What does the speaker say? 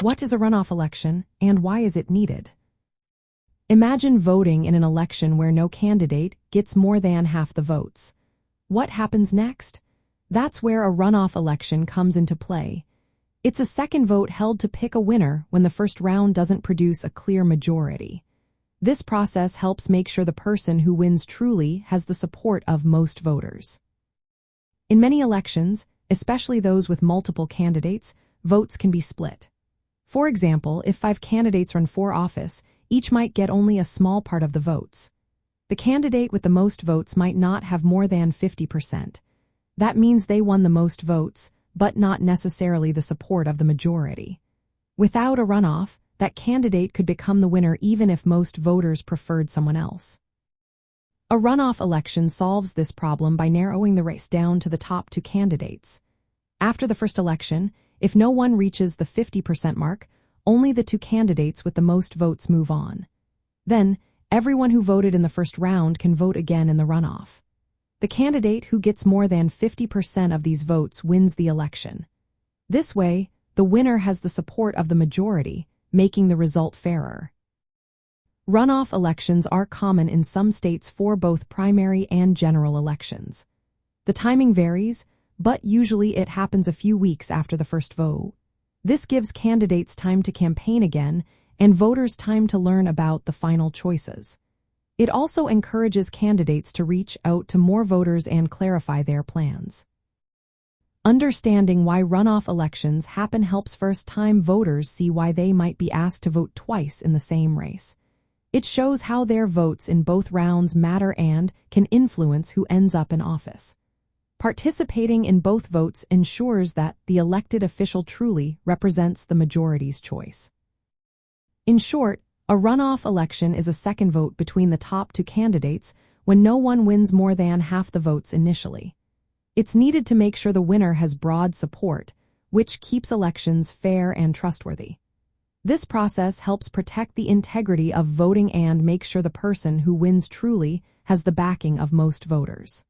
What is a runoff election, and why is it needed? Imagine voting in an election where no candidate gets more than half the votes. What happens next? That's where a runoff election comes into play. It's a second vote held to pick a winner when the first round doesn't produce a clear majority. This process helps make sure the person who wins truly has the support of most voters. In many elections, especially those with multiple candidates, votes can be split. For example, if 5 candidates run for office, each might get only a small part of the votes. The candidate with the most votes might not have more than 50%. That means they won the most votes, but not necessarily the support of the majority. Without a runoff, that candidate could become the winner even if most voters preferred someone else. A runoff election solves this problem by narrowing the race down to the top 2 candidates. After the first election, if no one reaches the 50% mark, only the 2 candidates with the most votes move on. Then, everyone who voted in the first round can vote again in the runoff. The candidate who gets more than 50% of these votes wins the election. This way, the winner has the support of the majority, making the result fairer. Runoff elections are common in some states for both primary and general elections. The timing varies, but usually it happens a few weeks after the first vote. This gives candidates time to campaign again and voters time to learn about the final choices. It also encourages candidates to reach out to more voters and clarify their plans. Understanding why runoff elections happen helps first-time voters see why they might be asked to vote twice in the same race. It shows how their votes in both rounds matter and can influence who ends up in office. Participating in both votes ensures that the elected official truly represents the majority's choice. In short, a runoff election is a second vote between the top 2 candidates when no one wins more than half the votes initially. It's needed to make sure the winner has broad support, which keeps elections fair and trustworthy. This process helps protect the integrity of voting and make sure the person who wins truly has the backing of most voters.